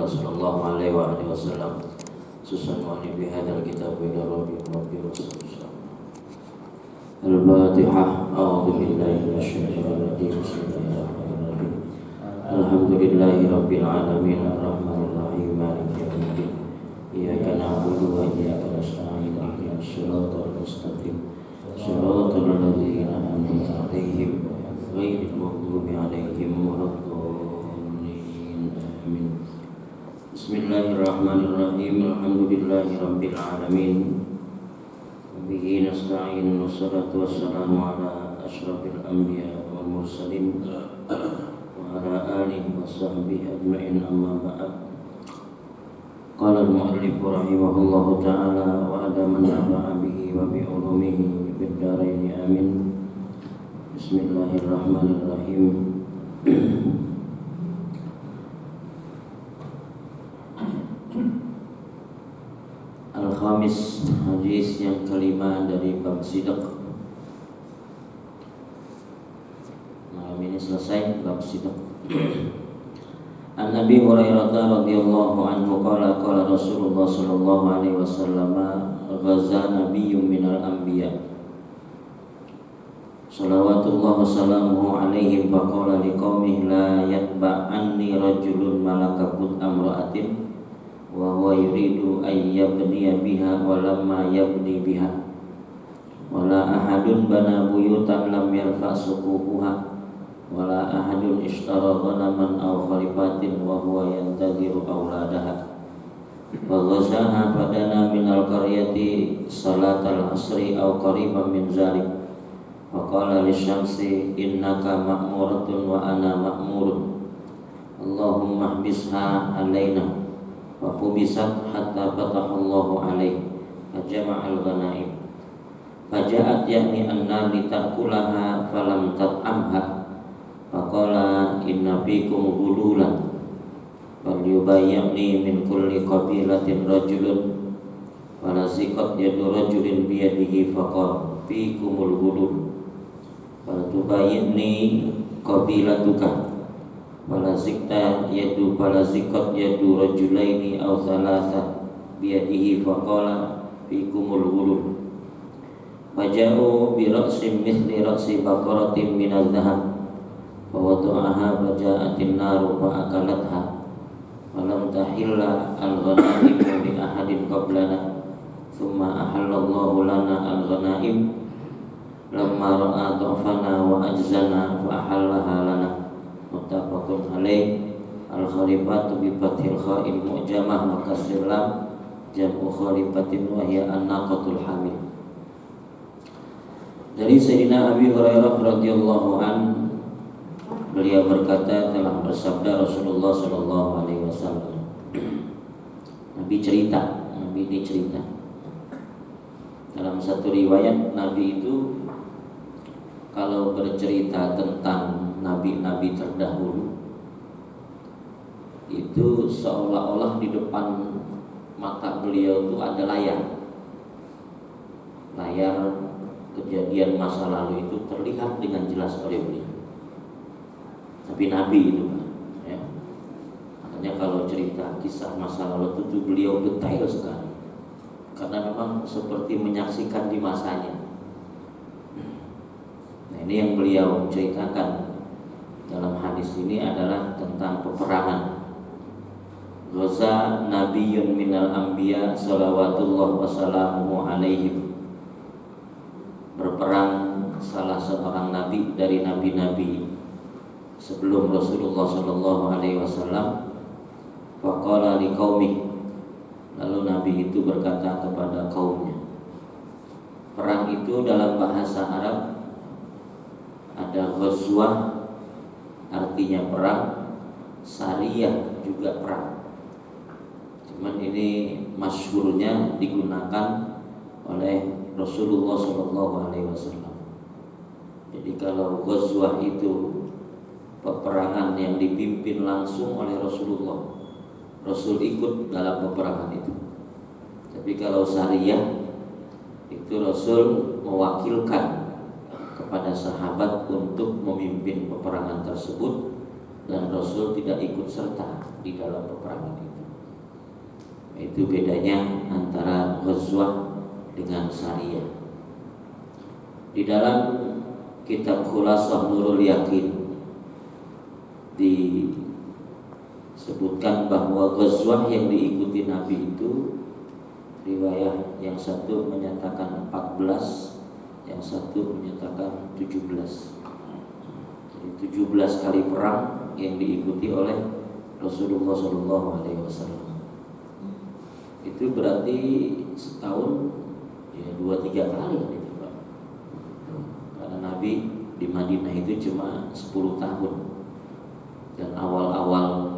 sallallahu alaihi wasallam susan wa li bihadzal kitab ila rabbi wasallam. Al-Fatihah. A'udzu billahi minasyaitonir rajim. Bismillahirrahmanirrahim. Alhamdulillahi rabbil alamin arrahmanir rahim maliki yaumiddin. Iyyaka na'budu wa iyyaka nasta'in ihdinas siratal mustaqim. Shiratal ladzina an'amta 'alaihim ghairil maghdubi 'alaihim waladdallin. Amin. Bismillahirrahmanirrahim. Alhamdulillahi rabbil alamin. Bihi nasta'in wassalatu wassalamu ala asyrafil anbiya wal mursalin wa ala alihi wa sahbihi ajma'in, amma ba'd. Qala al-mu'allif rahimahullahu ta'ala wa ala man nafa'a bihi wa bi ulumihi fid dharain amin. Bismillahirrahmanirrahim. Al-Khamis, hadis yang kelima dari bab sidq. Malam ini selesai bab sidq. An Nabi Hurairah radhiyallahu anhu qala qala Rasulullah sallallahu alaihi wasallam ghaza nabiyyun minal anbiya salawatullah wassalamuhu alaihim faqala liqaumihi la yatba'anni rajulun malakabut amra'atin wa huwa yuridu ay yabniya biha wa lamma yabni biha wala ahadun bana buyutan lam yarfa suquha wala ahadun ishtara ghanaman aw khalifatin wa huwa yantadhiru awladaha wa ghazaha fadana minal qaryati salatal asri aw qariban min zalik wa qala lisyamsi innaka ma'muratun wa ana ma'murun Allahumma hbisha alaina wa qubisat hatta fatahallahu alaih fajama'al ghanaim faja'at ya'ni anna litakulaha falam tat'amha faqala inna fikum ghululan falyubayyani min kulli qabilatin rajulun falaziqat yadu rajulin biyadihi faqala fikumul ghulul faltubayyani qabilatuka falazikta yadu falaziqat yadu rajulaini aw thalatha biyadihi faqala fikumul ghulul faja'u bi ra'sin mithli ra'si baqaratin minadh dhahab fawadu'aha faja'atin naru fa'akalatha walam tahilla al-ghanaim li ahadin qablana thumma ahallallahu lana al-ghanaim lamma ra'a dha'fana wa ajzana fa'ahallaha lana muttafaqun alaih. Al-khalifatu bi fathil kha'il mu'jamah wa kasril lam jam'u khalifatin wa hiya an-naqatul hamil. Dari Sayyidina Abi Hurairah radhiyallahu anhu, beliau berkata, telah bersabda Rasulullah sallallahu alaihi wasallam. Nabi ini cerita. Dalam satu riwayat Nabi itu kalau bercerita tentang nabi-nabi terdahulu itu seolah-olah di depan mata beliau itu ada layar kejadian masa lalu itu terlihat dengan jelas oleh beliau. Tapi Nabi itu kan, ya. Makanya kalau cerita kisah masa lalu itu beliau detail sekali, karena memang seperti menyaksikan di masanya. Nah, ini yang beliau ceritakan dalam hadis ini adalah tentang peperangan. Ghaza nabiyyun minal anbiya salawatullah wassalamuhu alaihim. Berperang salah seorang nabi dari nabi-nabi sebelum Rasulullah sallallahu alaihi wasallam. Faqala liqaumi, lalu Nabi itu berkata kepada kaumnya. Perang itu dalam bahasa Arab ada ghazwah artinya perang, sariyah juga perang. Cuman ini masyhurnya digunakan oleh Rasulullah sallallahu alaihi wasallam. Jadi kalau ghazwah itu peperangan yang dipimpin langsung oleh Rasulullah, Rasul ikut dalam peperangan itu. Tapi kalau sariyah itu Rasul mewakilkan kepada sahabat untuk memimpin peperangan tersebut dan Rasul tidak ikut serta di dalam peperangan itu. Itu bedanya antara ghazwah dengan sariyah. Di dalam kitab Khulasah Nurul Yakin disebutkan bahwa ghazwah yang diikuti Nabi itu, riwayat yang satu menyatakan 14, yang satu menyatakan 17. Jadi 17 kali perang yang diikuti oleh Rasulullah SAW. Itu berarti setahun ya 2-3 kali gitu, Pak. Karena Nabi di Madinah itu cuma 10 tahun. Dan awal-awal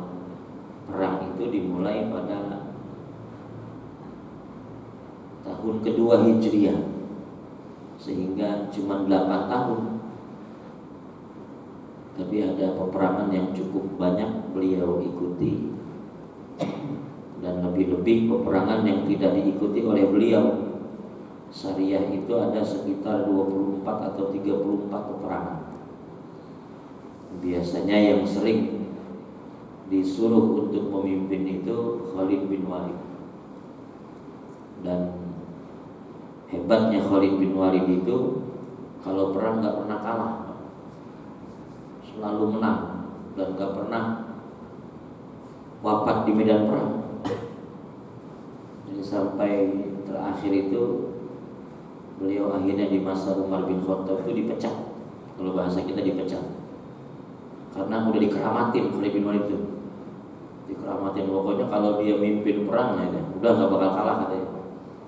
perang itu dimulai pada tahun kedua Hijriah, sehingga cuma 8 tahun. Tapi ada peperangan yang cukup banyak beliau ikuti, dan lebih-lebih peperangan yang tidak diikuti oleh beliau. Sariyah itu ada sekitar 24 atau 34 peperangan. Biasanya yang sering disuruh untuk memimpin itu Khalid bin Walid. Dan hebatnya Khalid bin Walid itu kalau perang gak pernah kalah, selalu menang, dan gak pernah wafat di medan perang. Jadi sampai terakhir itu beliau akhirnya di masa Umar bin Khattab itu dipecat. Kalau bahasa kita dipecat, karena udah dikeramatin Khalid bin Walid itu. Dikeramatin, pokoknya kalau dia mimpin perang ya, udah gak bakal kalah katanya.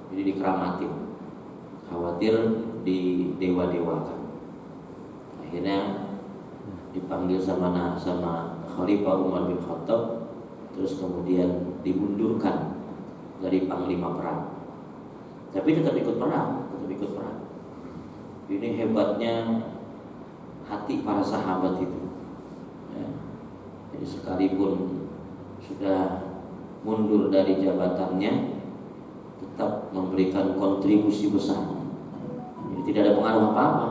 Jadi dikeramatin, khawatir didewa-dewakan. Akhirnya dipanggil sama Khalifah Umar bin Khattab, terus kemudian dimundurkan dari panglima perang. Tapi tetap ikut perang. Ini hebatnya hati para sahabat itu. Ya. Jadi sekalipun sudah mundur dari jabatannya, tetap memberikan kontribusi besar. Jadi tidak ada pengaruh apa-apa,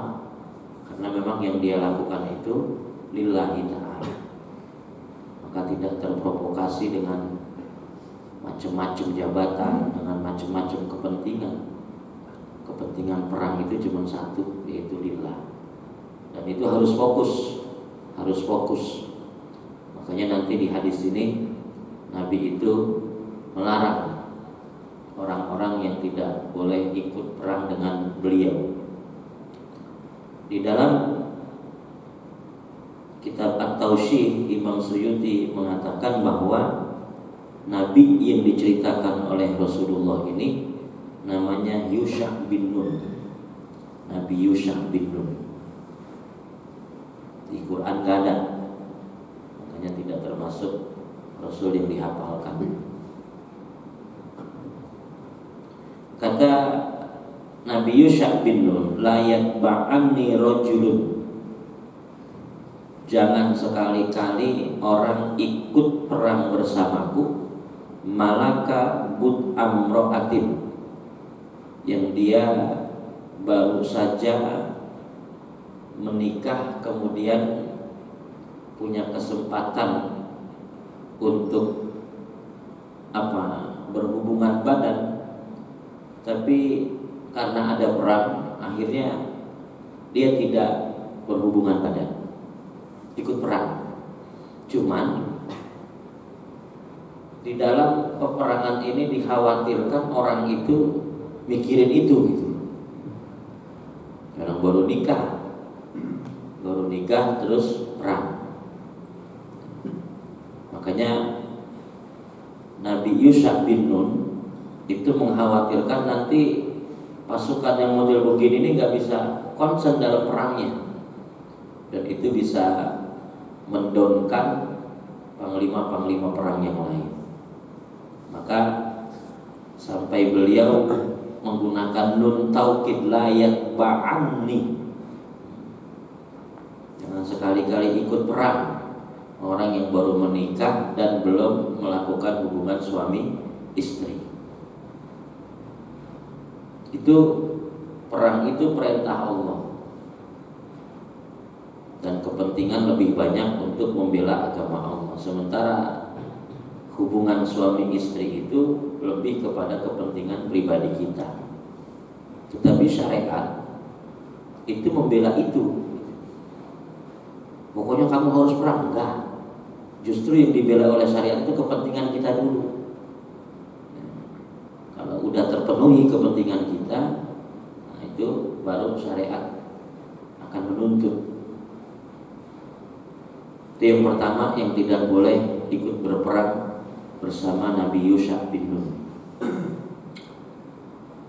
karena memang yang dia lakukan itu lillahi ta'ala. Maka tidak terprovokasi dengan macam-macam jabatan, dengan macam-macam kepentingan. Kepentingan perang itu cuma satu, yaitu lillah. Dan itu harus fokus. Makanya nanti di hadis ini Nabi itu melarang orang-orang yang tidak boleh ikut perang dengan beliau. Di dalam kitab At-Taushih, Imam Suyuti mengatakan bahwa Nabi yang diceritakan oleh Rasulullah ini namanya Yusha' bin Nun. Nabi Yusha' bin Nun. Di Quran gak ada, makanya tidak termasuk Rasul yang dihafalkan. Kata Nabi Yusha' bin Nun, la yatba'anni rajulun, jangan sekali-kali orang ikut perang bersamaku, malaka bud amro'atin, yang dia baru saja menikah kemudian punya kesempatan untuk berhubungan badan, tapi karena ada perang akhirnya dia tidak berhubungan badan, ikut perang. Cuman di dalam peperangan ini dikhawatirkan orang itu mikirin itu gitu. Orang baru nikah terus perang. Makanya Nabi Yusha' bin Nun itu mengkhawatirkan nanti pasukan yang model begini ini nggak bisa konsen dalam perangnya, dan itu bisa mendonkan panglima-panglima perang yang lain. Maka sampai beliau menggunakan nun taukid, la yatba'anni, jangan sekali-kali ikut perang orang yang baru menikah dan belum melakukan hubungan suami istri. Itu perang itu perintah Allah. dan kepentingan lebih banyak untuk membela agama Allah. Sementara hubungan suami istri itu lebih kepada kepentingan pribadi kita. Tetapi syariat itu membela itu. Pokoknya kamu harus perang, enggak. Justru yang dibela oleh syariat itu kepentingan kita dulu. Kalau udah terpenuhi kepentingan kita, nah itu baru syariat akan menuntut. Itu yang pertama, yang tidak boleh ikut berperang bersama Nabi Yusha bin Nun.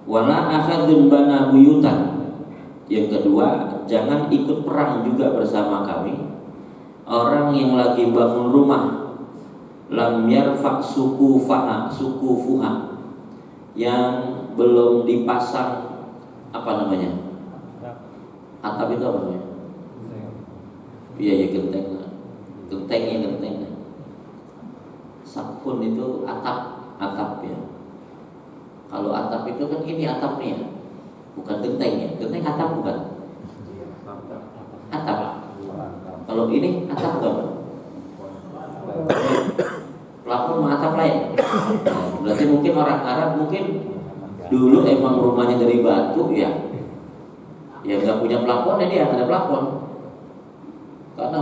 Wala akhadun bana buyutan. Yang kedua, jangan ikut perang juga bersama kami orang yang lagi bangun rumah, lam yarfa sukufuha, yang belum dipasang apa namanya? Atap itu apa namanya? Iya ya, genteng ya genteng. Sakfun itu atap ya. Kalau atap itu kan ini atapnya, bukan genteng ya. Genteng atap bukan? Atap. Kalau ini atap apa? Plafon sama atap lain. Berarti mungkin orang Arab mungkin dulu emang rumahnya dari batu ya. Ya nggak punya plafon, dia nggak ada plafon. Karena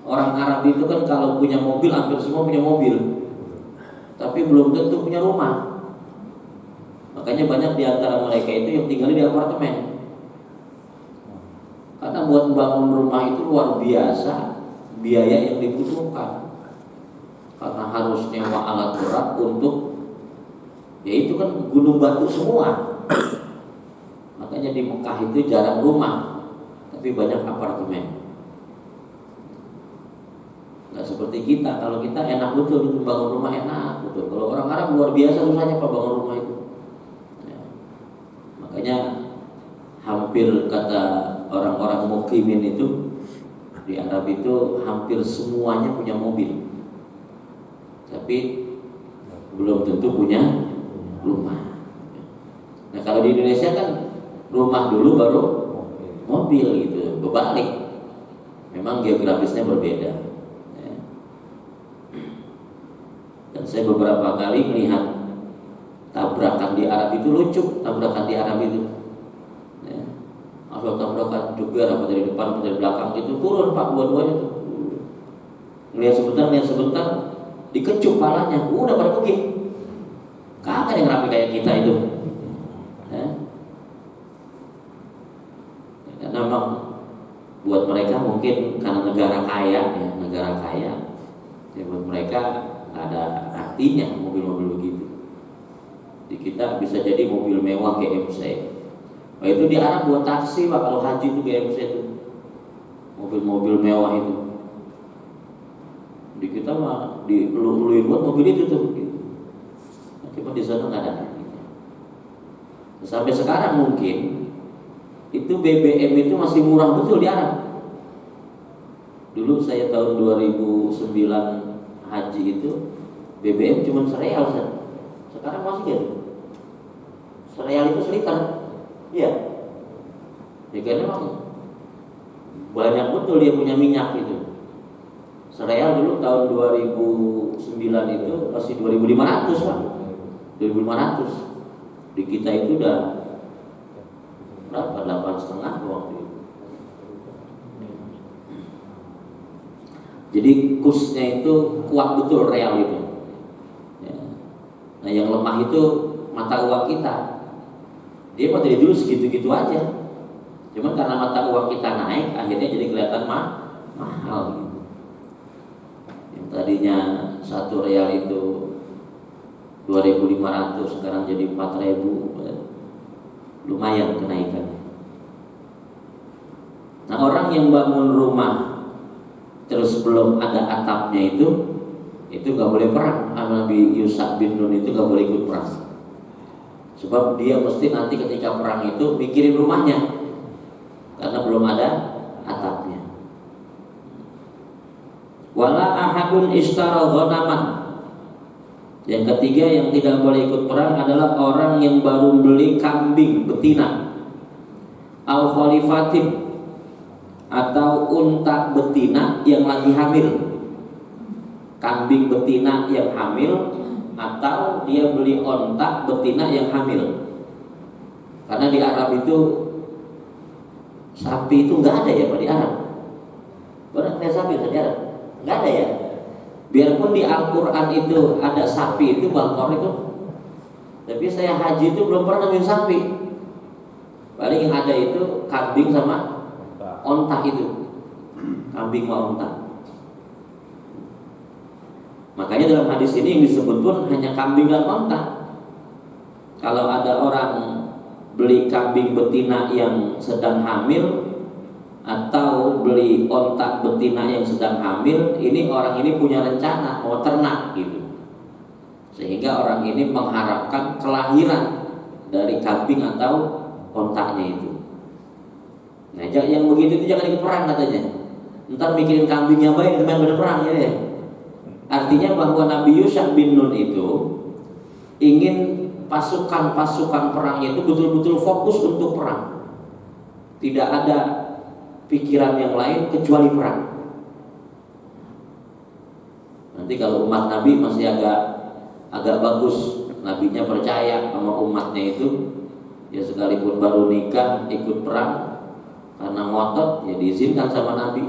orang Arab itu kan kalau punya mobil, hampir semua punya mobil, tapi belum tentu punya rumah. Makanya banyak di antara mereka itu yang tinggal di apartemen. Karena buat bangun rumah itu luar biasa biaya yang dibutuhkan. Karena harus nyewa alat berat untuk, ya itu kan gunung batu semua. Makanya di Mekah itu jarang rumah, tapi banyak apartemen. Nggak seperti kita. Kalau kita enak betul itu bangun rumah, enak betul. Kalau orang Arab luar biasa susahnya Pak bangun rumah itu. Ya. Makanya hampir kata orang-orang mukimin itu di Arab itu hampir semuanya punya mobil, tapi belum tentu punya rumah. Nah kalau di Indonesia kan rumah dulu baru mobil gitu, berbalik. Memang geografisnya berbeda. Ya. Dan saya beberapa kali melihat tabrakan di Arab itu lucu, tabrakan di Arab itu. Ya. Asal tabrakan juga apa dari depan, apa dari belakang itu turun Pak dua-duanya tuh. Lihat sebentar, dikecup palanya, udah pada pergi. Kagak yang rapi kayak kita itu. Ya. Karena memang buat mereka mungkin karena negara kaya, ya buat mereka nggak ada artinya mobil-mobil begitu. Di kita bisa jadi mobil mewah GMC. Nah itu di Arab buat taksi Pak, kalau haji itu GMC itu mobil-mobil mewah itu. Di kita mah diperluin buat mobil itu tuh. Cuma di sana nggak ada. Sampai sekarang mungkin itu BBM itu masih murah betul di Arab. Dulu saya tahun 2009 haji itu BBM cuma sereal. Sekarang masih gitu. Sereal itu seliter. Iya. Ya karena memang banyak betul dia punya minyak itu. Sereal dulu tahun 2009 itu masih 2.500 Pak. 2.500. Di kita itu udah berapa? 8,5 waktu itu. Jadi kursnya itu kuat betul real itu. Ya. Nah yang lemah itu mata uang kita. Dia mah dari dulu segitu-gitu aja. Cuman karena mata uang kita naik, akhirnya jadi kelihatan mahal gitu. Yang tadinya 1 real itu 2.500, sekarang jadi 4.000. Lumayan kenaikannya. Nah orang yang bangun rumah terus belum ada atapnya itu nggak boleh perang. Nabi Yusha bin Nun itu nggak boleh ikut perang. Sebab dia mesti nanti ketika perang itu mikirin rumahnya, karena belum ada atapnya. Wala ahadun ishtara ghanaman. Yang ketiga yang tidak boleh ikut perang adalah orang yang baru beli kambing betina, al khalifatin, atau unta betina yang lagi hamil. Kambing betina yang hamil atau dia beli onta betina yang hamil. Karena di Arab itu sapi itu nggak ada ya Pak di Arab. Benar kayak sapi di Arab nggak ada ya. Biarpun di Al-Quran itu ada sapi itu bakor itu, tapi saya haji itu belum pernah nemuin sapi. Paling yang ada itu kambing sama onta itu, kambing sama onta. Makanya dalam hadis ini yang disebut pun hanya kambing dan onta. Kalau ada orang beli kambing betina yang sedang hamil atau beli onta betina yang sedang hamil, ini orang ini punya rencana mau ternak gitu. Sehingga orang ini mengharapkan kelahiran dari kambing atau ontanya itu. Nah, yang begitu itu jangan ikut perang katanya. Ntar mikirin kambingnya baik teman berperang ya. Artinya bahwa Nabi Yusha bin Nun itu ingin pasukan-pasukan perangnya itu betul-betul fokus untuk perang. Tidak ada pikiran yang lain kecuali perang. Nanti kalau umat Nabi masih agak bagus, nabinya percaya sama umatnya itu, ya sekalipun baru nikah ikut perang karena ngotot, ya diizinkan sama Nabi.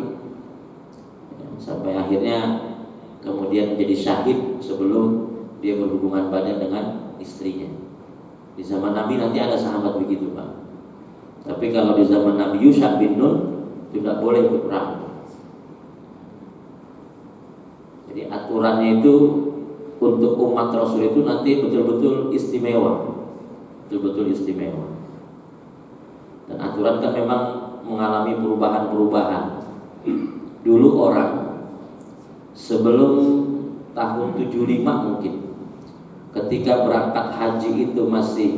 Sampai akhirnya kemudian menjadi syahid sebelum dia berhubungan badan dengan istrinya. Di zaman Nabi nanti ada sahabat begitu Pak. Tapi kalau di zaman Nabi Yusha bin Nun tidak boleh ikut perang. Jadi aturannya itu untuk umat Rasul itu nanti betul-betul istimewa. Betul-betul istimewa. Dan aturan kan memang mengalami perubahan-perubahan. Dulu orang sebelum tahun 75 mungkin, ketika berangkat haji itu masih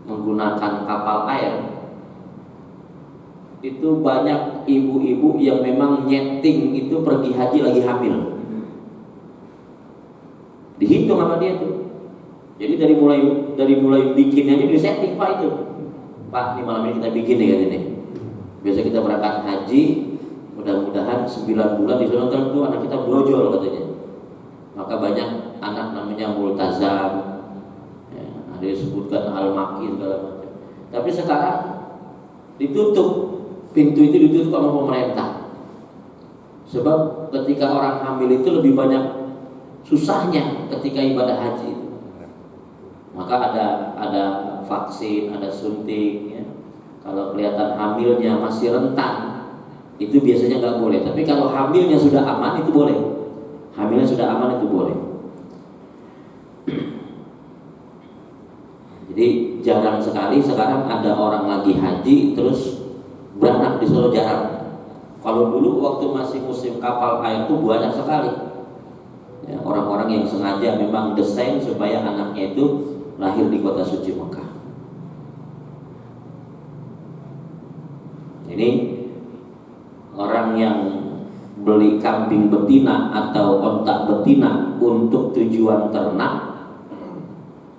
menggunakan kapal air, itu banyak ibu-ibu yang memang nyeting itu pergi haji lagi hamil. Dihitung sama dia tuh. Jadi dari mulai bikinnya aja disetting Pak itu. Pak, ini malam ini kita bikin nih katanya. Biasa kita berangkat haji, mudah-mudahan 9 bulan di sana tuh anak kita brojol katanya. Maka banyak anak namanya multazam, ya, ada disebutkan al-maki segala macam. Tapi sekarang ditutup, pintu itu ditutup oleh pemerintah. Sebab ketika orang hamil itu lebih banyak susahnya ketika ibadah haji itu. Maka ada vaksin, ada suntik. Ya. Kalau kelihatan hamilnya masih rentan, itu biasanya nggak boleh. Tapi kalau hamilnya sudah aman itu boleh. Hamilnya sudah aman itu boleh. Jadi jarang sekali sekarang ada orang lagi haji terus beranak di Solo, jarang. Kalau dulu waktu masih musim kapal air itu banyak sekali. Ya, orang-orang yang sengaja memang desain supaya anaknya itu lahir di kota suci Mekah. Ini orang yang beli kambing betina atau onta betina untuk tujuan ternak,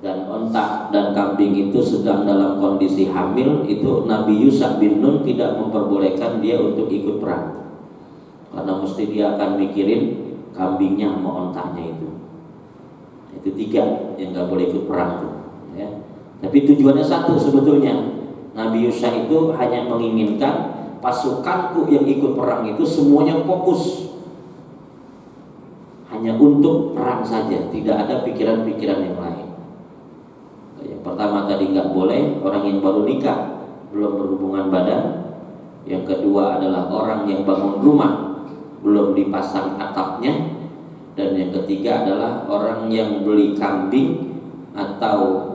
dan onta dan kambing itu sedang dalam kondisi hamil, itu Nabi Yusha bin Nun tidak memperbolehkan dia untuk ikut perang, karena mesti dia akan mikirin kambingnya sama ontanya itu. Itu 3 yang nggak boleh ikut perang tuh, ya. Tapi tujuannya satu sebetulnya. Nabi Yusha itu hanya menginginkan pasukanku yang ikut perang itu semuanya fokus hanya untuk perang saja, tidak ada pikiran-pikiran yang lain. Yang pertama tadi nggak boleh orang yang baru nikah belum berhubungan badan. Yang kedua adalah orang yang bangun rumah belum dipasang atapnya. Dan yang ketiga adalah orang yang beli kambing atau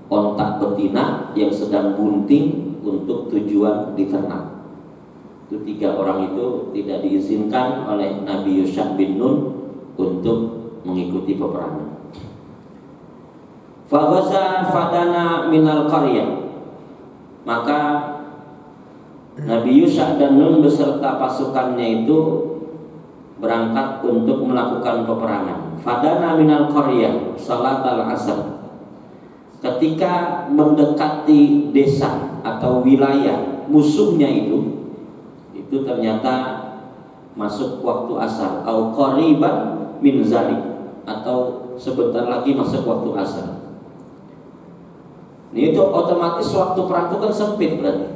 onta betina yang sedang bunting untuk tujuan diternak. Itu 3 orang itu tidak diizinkan oleh Nabi Yusha bin Nun untuk mengikuti peperangan. Faghaza fadana minal qaryah. Maka Nabi Yusha dan Nun beserta pasukannya itu berangkat untuk melakukan peperangan. Fadana minal qaryah salat al-asr. Ketika mendekati desa atau wilayah musuhnya itu itu ternyata masuk waktu asar, au qariban min zalik, atau sebentar lagi masuk waktu asar. Ini itu otomatis waktu perang itu kan sempit berarti.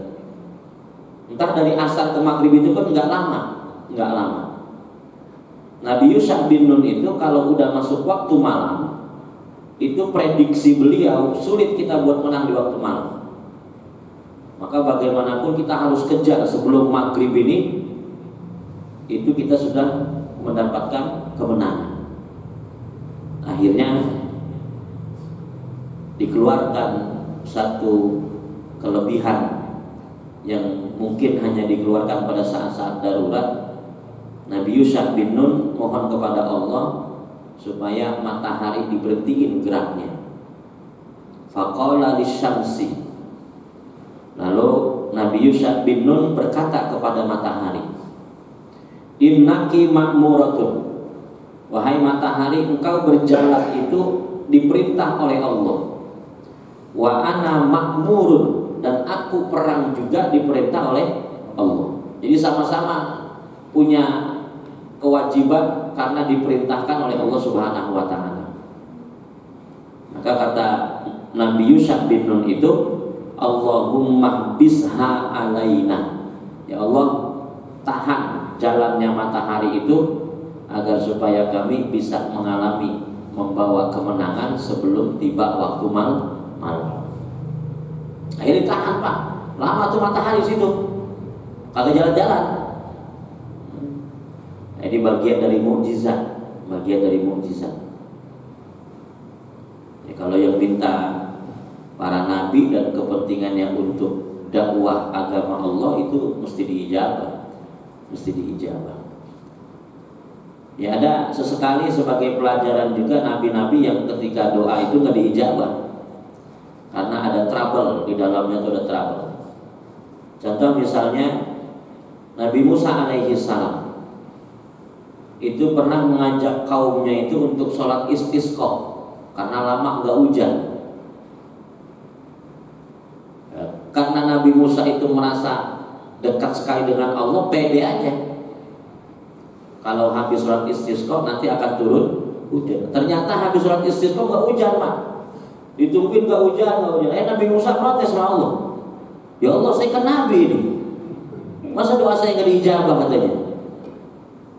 Entah dari asar ke maghrib itu kan nggak lama. Nabi Yusha bin Nun itu kalau udah masuk waktu malam, itu prediksi beliau sulit kita buat menang di waktu malam. Maka bagaimanapun kita harus kejar sebelum maghrib ini, itu kita sudah mendapatkan kemenangan. Akhirnya dikeluarkan satu kelebihan yang mungkin hanya dikeluarkan pada saat-saat darurat. Nabi Yusha bin Nun mohon kepada Allah supaya matahari diberhentiin geraknya. Faqala lisyamsi, lalu Nabi Yusha bin Nun berkata kepada matahari, innaki ma'muratun, wahai matahari, engkau berjalan itu diperintah oleh Allah. Wa ana ma'murun, dan aku perang juga diperintah oleh Allah. Jadi sama-sama punya kewajiban karena diperintahkan oleh Allah Subhanahu wa taala. Maka kata Nabi Yusha bin Nun itu, Allahumma bisha alaina, ya Allah, tahan jalannya matahari itu agar supaya kami bisa mengalami membawa kemenangan sebelum tiba waktu malam. Akhirnya tahan, Pak. Lama tuh matahari situ, kagak jalan-jalan. Ini bagian dari mukjizat, Ya, kalau yang minta para nabi dan kepentingannya untuk dakwah agama Allah itu mesti diijabah. Ya, ada sesekali sebagai pelajaran juga nabi-nabi yang ketika doa itu nggak diijabah karena ada trouble di dalamnya, itu ada trouble. Contoh misalnya Nabi Musa alaihi salam itu pernah mengajak kaumnya itu untuk sholat istisqa karena lama nggak hujan. Karena Nabi Musa itu merasa dekat sekali dengan Allah, pede aja. Kalau habis sholat istisqa nanti akan turun hujan. Ternyata habis sholat istisqa nggak hujan, Pak. Ditungguin nggak hujan. Nabi Musa protes sama Allah. Ya Allah, saya kan nabi ini. Masa doa saya nggak diijabah katanya?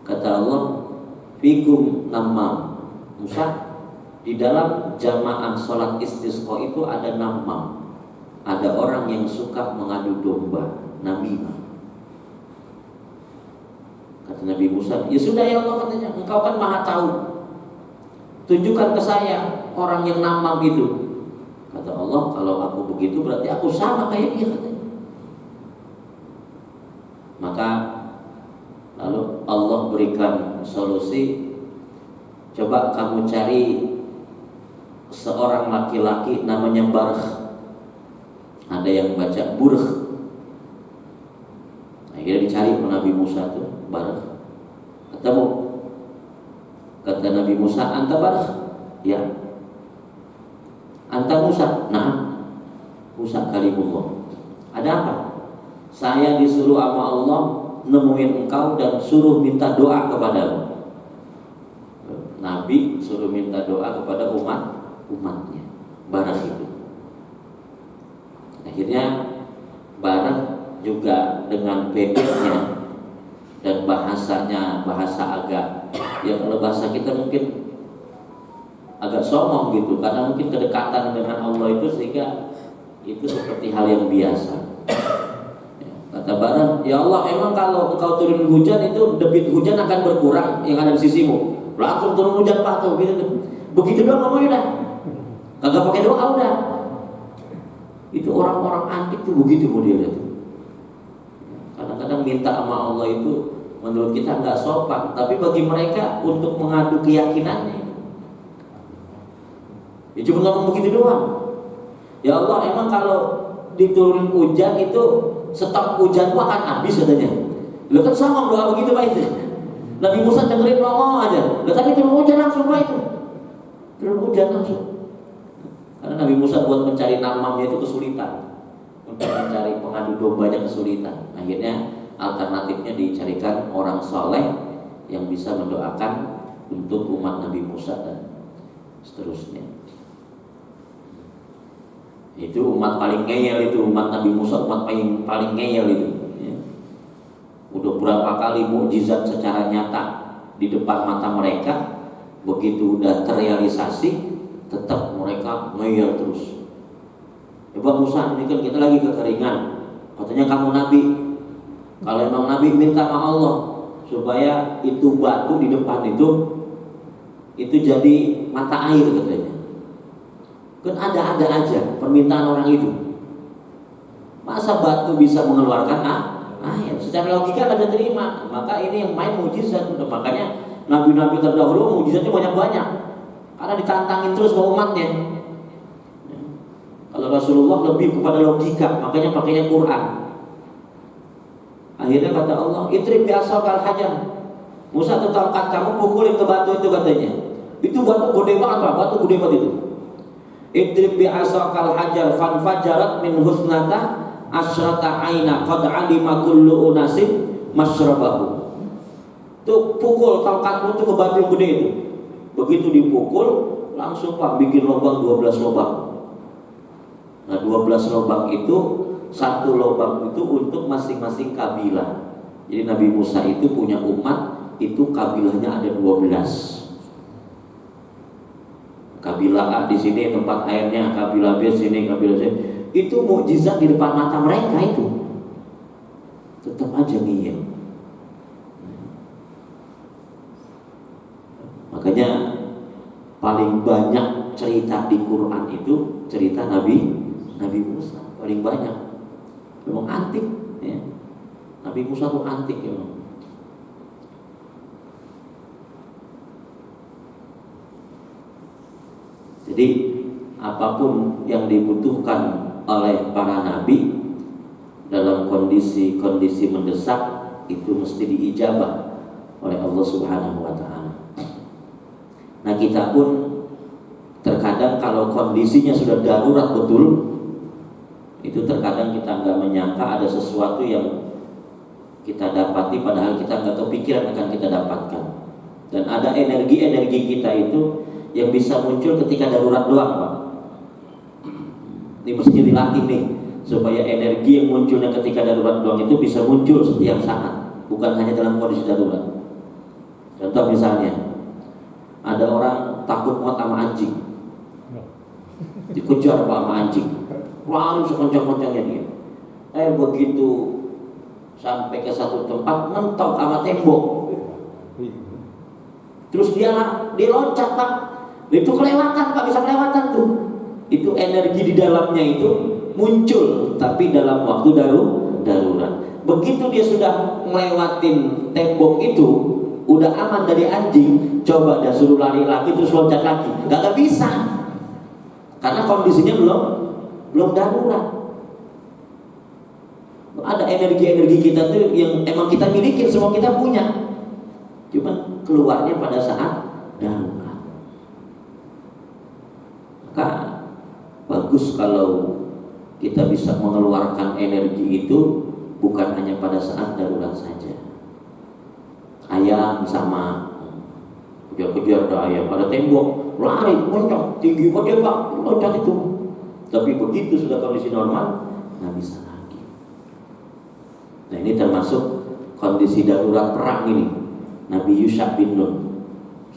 Kata Allah, fikum namam. Musa, di dalam jamaah sholat istisqa itu ada namam. Ada orang yang suka mengadu domba, namimah. Kata Nabi Musa, ya sudah ya Allah, katanya, engkau kan maha tahu, tunjukkan ke saya orang yang namam itu. Kata Allah, kalau aku begitu berarti aku sama kayak dia, katanya. Maka lalu Allah berikan solusi, coba kamu cari seorang laki-laki namanya Barh. Ada yang baca Burh. Akhirnya dicari Nabi Musa tuh Barh. Ketemu. Kata Nabi Musa, anta Barh? Ya. Anta Musa? Nah. Musa kalimullah. Ada apa? Saya disuruh sama Allah nemuin engkau dan suruh minta doa kepadamu. Nabi suruh minta doa kepada umatnya. Barh itu. Akhirnya Barh juga dengan bedanya dan bahasanya, bahasa agak, ya kalau bahasa kita mungkin agak somong gitu, karena mungkin kedekatan dengan Allah itu sehingga itu seperti hal yang biasa. Kata Barh, ya Allah, emang kalau engkau turun hujan itu debit hujan akan berkurang yang ada di sisimu? Langsung turun hujan Pak tuh, gitu. Begitu doang ngomongnya dah, kagak pakai doa udah. Itu orang-orang antik tuh begitu modelnya. Kadang-kadang minta sama Allah itu menurut kita nggak sopan, tapi bagi mereka untuk mengadu keyakinannya, ya cuma ngomong begitu doang. Ya Allah, emang kalau diturunin hujan itu stok hujan gua akan habis katanya. Lo kan sama doa begitu Pak itu. Nabi Musa dengerin ngomong aja. Lo tadi turun hujan langsung Pak itu. Turun hujan langsung. Karena Nabi Musa buat mencari namamnya itu kesulitan. Untuk mencari pengadu dombanya kesulitan. Akhirnya alternatifnya dicarikan orang soleh yang bisa mendoakan untuk umat Nabi Musa dan seterusnya. Itu umat paling ngeyel, itu umat Nabi Musa, umat paling ngeyel itu ya. Udah berapa kali mukjizat secara nyata di depan mata mereka, begitu udah terrealisasi tetap mereka ngeyel terus. Coba Musa, ini kan kita lagi kekeringan, katanya kamu nabi, kalau emang nabi minta sama Allah supaya itu batu di depan itu jadi mata air katanya. Kan ada aja permintaan orang itu. Masa batu bisa mengeluarkan air? Secara logika ada terima. Maka ini yang main mujizat. Makanya nabi-nabi terdahulu mujizatnya banyak-banyak. Karena ditantangin terus sama umatnya. Kalau Rasulullah lebih kepada logika, makanya pakainya Quran. Akhirnya kata Allah, "Idrib bi'asakal hajar." Musa, tongkat kamu pukulin ke batu itu katanya. Itu batu gede banget, Pak. Batu gede banget itu. Idrib bi'asakal hajar fanfajarat min husnata asyrata aina qad alima kullu unasim masyrabahu. Tuh pukul tongkatmu tuh ke batu yang gede itu. Begitu dipukul langsung Pak bikin lubang 12 lubang. Nah 12 lubang itu, satu lubang itu untuk masing-masing kabilah. Jadi Nabi Musa itu punya umat, itu kabilahnya ada 12. Kabilah A di sini tempat airnya, kabilah B sini, kabilah C. Itu mukjizat di depan mata mereka itu. Tetap aja ngiyel. Makanya paling banyak cerita di Quran itu cerita Nabi Musa, paling banyak. Memang antik ya. Nabi Musa itu antik ya. Jadi apapun yang dibutuhkan oleh para nabi dalam kondisi mendesak itu mesti diijabah oleh Allah Subhanahu wa taala. Nah, kita pun terkadang kalau kondisinya sudah darurat betul, itu terkadang kita nggak menyangka ada sesuatu yang kita dapati padahal kita nggak kepikiran akan kita dapatkan. Dan ada energi kita itu yang bisa muncul ketika darurat doang, Pak. Ini mesti dilatih nih supaya energi yang munculnya ketika darurat doang itu bisa muncul setiap saat, bukan hanya dalam kondisi darurat. Contoh misalnya, ada orang takut banget sama anjing, dikejar Pak sama anjing, lari sekencang-kencangnya dia. Begitu sampai ke satu tempat mentok sama tembok, terus dia loncat Pak. Itu kelewatan Pak, bisa kelewatan tuh. Itu energi di dalamnya itu muncul, tapi dalam waktu darurat. Begitu dia sudah melewatin tembok itu, udah aman dari anjing, coba dia suruh lari lagi terus loncat lagi, gak bisa. Karena kondisinya belum darurat. Ada energi kita tuh yang emang kita miliki, semua kita punya. Cuman keluarnya pada saat darurat. Maka bagus kalau kita bisa mengeluarkan energi itu bukan hanya pada saat darurat saja. Ayam sama kejar-kejar ada ayam pada tembok, lari loncat tinggi banget Pak, loncat itu. Tapi begitu sudah kondisi normal nggak bisa lagi. Nah ini termasuk kondisi darurat perang ini. Nabi Yusha bin Nun.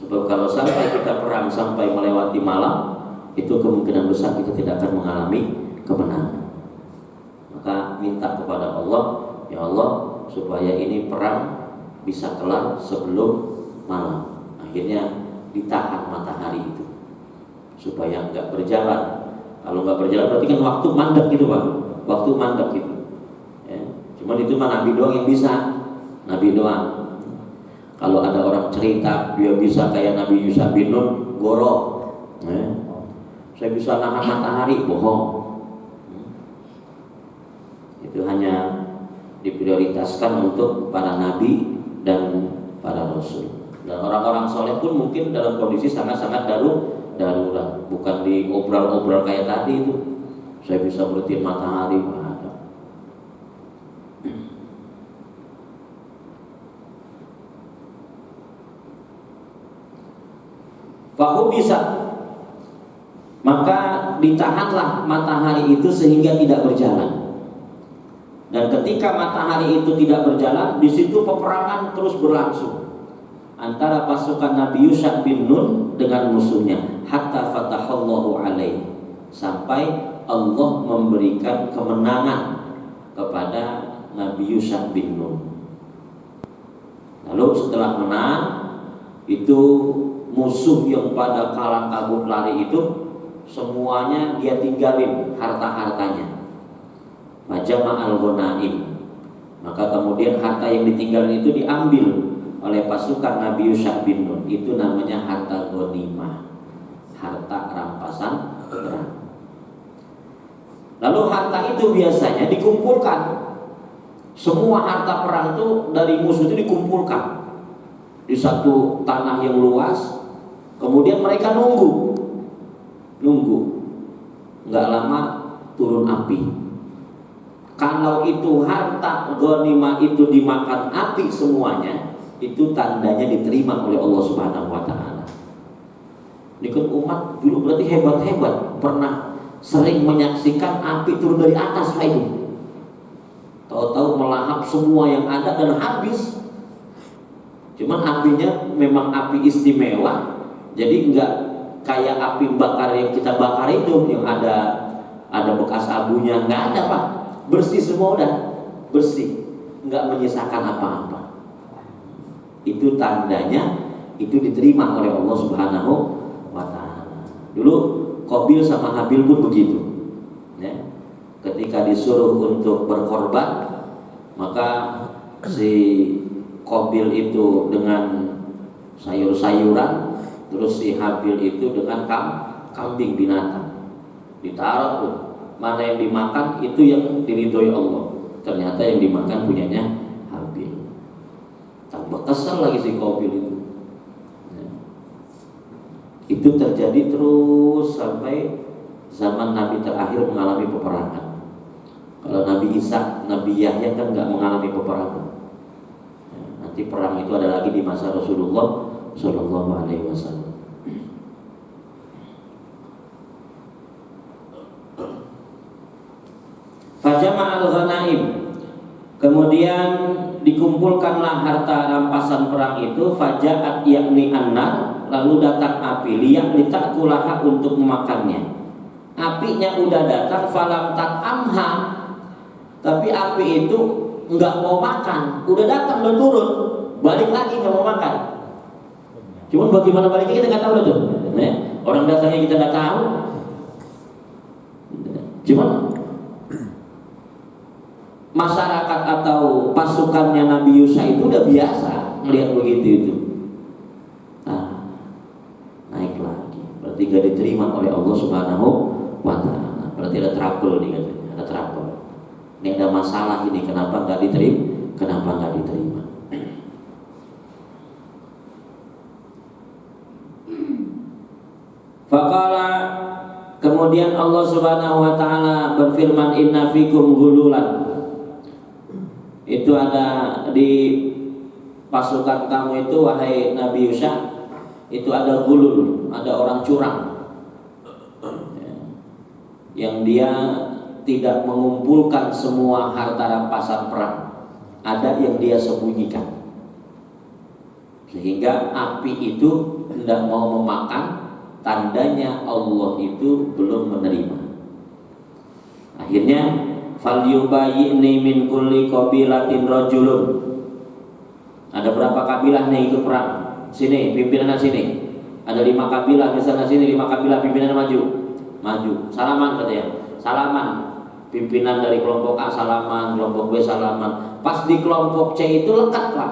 Sebab kalau sampai kita perang sampai melewati malam, itu kemungkinan besar kita tidak akan mengalami kemenangan. Maka minta kepada Allah, ya Allah, supaya ini perang bisa kelar sebelum malam. Akhirnya ditahan matahari itu supaya nggak berjalan. Kalau nggak berjalan berarti kan waktu mandek gitu Pak, waktu mandek gitu. Ya. Cuman itu mah Nabi doang yang bisa, Nabi doang. Kalau ada orang cerita dia bisa kayak Nabi Yusha bin Nun, goroh. Ya. Saya bisa nahan matahari, bohong. Itu hanya diprioritaskan untuk para nabi dan para rasul. Dan orang-orang soleh pun mungkin dalam kondisi sangat-sangat darurat, bukan diobral-obral kayak tadi itu. Saya bisa berhenti matahari, ada. Fahubisa, maka ditahanlah matahari itu sehingga tidak berjalan. Dan ketika matahari itu tidak berjalan, di situ peperangan terus berlangsung antara pasukan Nabi Yusha bin Nun dengan musuhnya, hatta fatahallahu alaih, sampai Allah memberikan kemenangan kepada Nabi Yusha bin Nun. Lalu setelah menang, itu musuh yang pada kalang kabut lari itu semuanya dia tinggalin harta-hartanya. Majama'al ghanaim. Maka kemudian harta yang ditinggalin itu diambil oleh pasukan Nabi Yusha bin Nun. Itu namanya harta ghanimah, harta rampasan perang. Lalu harta itu biasanya dikumpulkan. Semua harta perang itu dari musuh itu dikumpulkan di satu tanah yang luas. Kemudian mereka nunggu, nggak lama turun api. Kalau itu harta ghanimah itu dimakan api semuanya, itu tandanya diterima oleh Allah Subhanahu Wa Taala. Ini kan umat dulu berarti hebat-hebat, pernah sering menyaksikan api turun dari atas lah itu. Tahu-tahu melahap semua yang ada dan habis. Cuman apinya memang api istimewa. Jadi enggak kayak api bakar yang kita bakar itu yang ada bekas abunya, enggak ada Pak. Bersih semua, udah bersih, enggak menyisakan apa-apa. Itu tandanya itu diterima oleh Allah Subhanahu Wa Taala. Dulu Qabil sama Habil pun begitu, ya. Ketika disuruh untuk berkorban, maka si Qabil itu dengan sayur-sayuran, terus si Habil itu dengan kambing binatang. Ditaruh tuh, mana yang dimakan itu yang diridhoi Allah. Ternyata yang dimakan punyanya Habil. Tambah kesal lagi si Qabil itu. Ya. Itu terjadi terus sampai zaman Nabi terakhir mengalami peperangan. Kalau Nabi Isa, Nabi Yahya kan nggak mengalami peperangan. Ya, nanti perang itu ada lagi di masa Rasulullah Shallallahu Alaihi Wasallam. Fajama'al ghanaim, kemudian dikumpulkanlah harta rampasan perang itu. Faja'at yakni annar, lalu datang api, liyak litakulaha, untuk memakannya. Apinya udah datang, falam amha, tapi api itu nggak mau makan. Udah datang, udah turun, balik lagi nggak mau makan. Cuman bagaimana baliknya kita nggak tahu tuh. Ya, orang datangnya kita nggak tahu. Cuman masyarakat atau pasukannya Nabi Yusha itu udah biasa melihat begitu itu. Nah, naik lagi. Berarti gak diterima oleh Allah Subhanahu Wa Taala. Berarti ada trouble nih katanya, ada trouble. Ini ada masalah ini, kenapa nggak diterima? Kenapa nggak diterima? Faqala, kemudian Allah Subhanahu Wa Taala berfirman, inna fikum ghululan. Itu ada di pasukan kamu itu, wahai Nabi Yusha, itu ada gulul, ada orang curang, yang dia tidak mengumpulkan semua harta rampasan perang. Ada yang dia sembunyikan, sehingga api itu tidak mau memakan. Tandanya Allah itu belum menerima. Akhirnya falyubayyi'ni min kulli qabilatin rajulun. Ada berapa kabilah nih ikut perang? Sini, pimpinan sini. Ada 5 kabilah, misalnya sini 5 kabilah, pimpinan maju. Salaman katanya. Salaman. Pimpinan dari kelompok A salaman, kelompok B salaman. Pas di kelompok C itu lekat, Pak.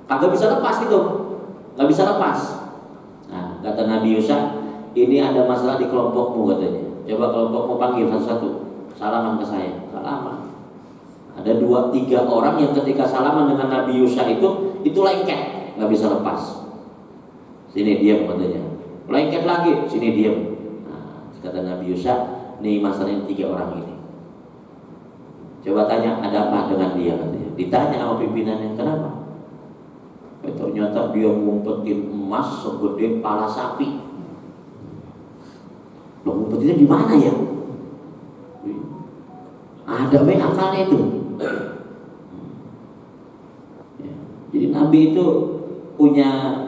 Kagak bisa lepas itu. Enggak bisa lepas. Nah, kata Nabi Yusha, ini ada masalah di kelompokmu katanya. Coba kelompokmu panggil satu-satu. Salaman ke saya, salaman. Ada 2-3 orang yang ketika salaman dengan Nabi Yusha itu lengket, nggak bisa lepas. Sini diam katanya. Lengket lagi, sini diam. Nah, kata Nabi Yusha, nih masalahnya 3 orang ini. Coba tanya ada apa dengan dia katanya. Ditanya sama pimpinannya, kenapa? Ternyata dia ngumpetin emas segede kepala sapi. Loh, ngumpetinnya di mana ya? Ada akalnya itu. Ya. Jadi Nabi itu punya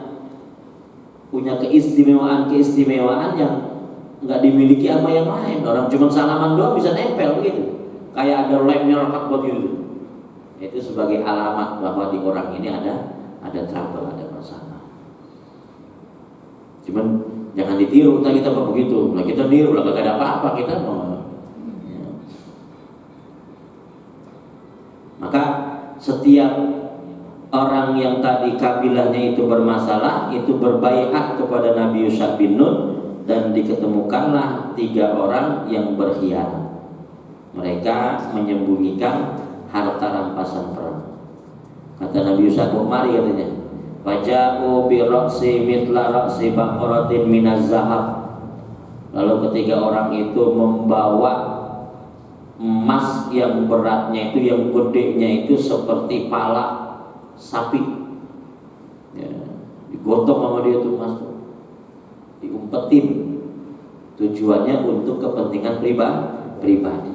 keistimewaan yang nggak dimiliki sama yang lain. Orang cuma salaman doang bisa nempel gitu. Kayak ada lemnya lekat buat gitu. Itu sebagai alamat bahwa di orang ini ada trouble, ada masalah. Cuman jangan ditiru kita begitu. Nah kita niru lah, gak ada apa-apa kita mau. Ya. Maka setiap orang yang tadi kabilahnya itu bermasalah itu berbaiat kepada Nabi Yusha bin Nun, dan diketemukanlah 3 orang yang berkhianat. Mereka menyembunyikan harta rampasan perang. Kata Nabi Yusha, mari katanya, waja'u bi ra'si mithla ra'si baqaratin minaz zahab. Lalu ketiga orang itu membawa emas yang beratnya itu, yang gedenya itu seperti pala sapi. Ya, digotong sama dia tuh emas tuh, diumpetin. Tujuannya untuk kepentingan pribadi.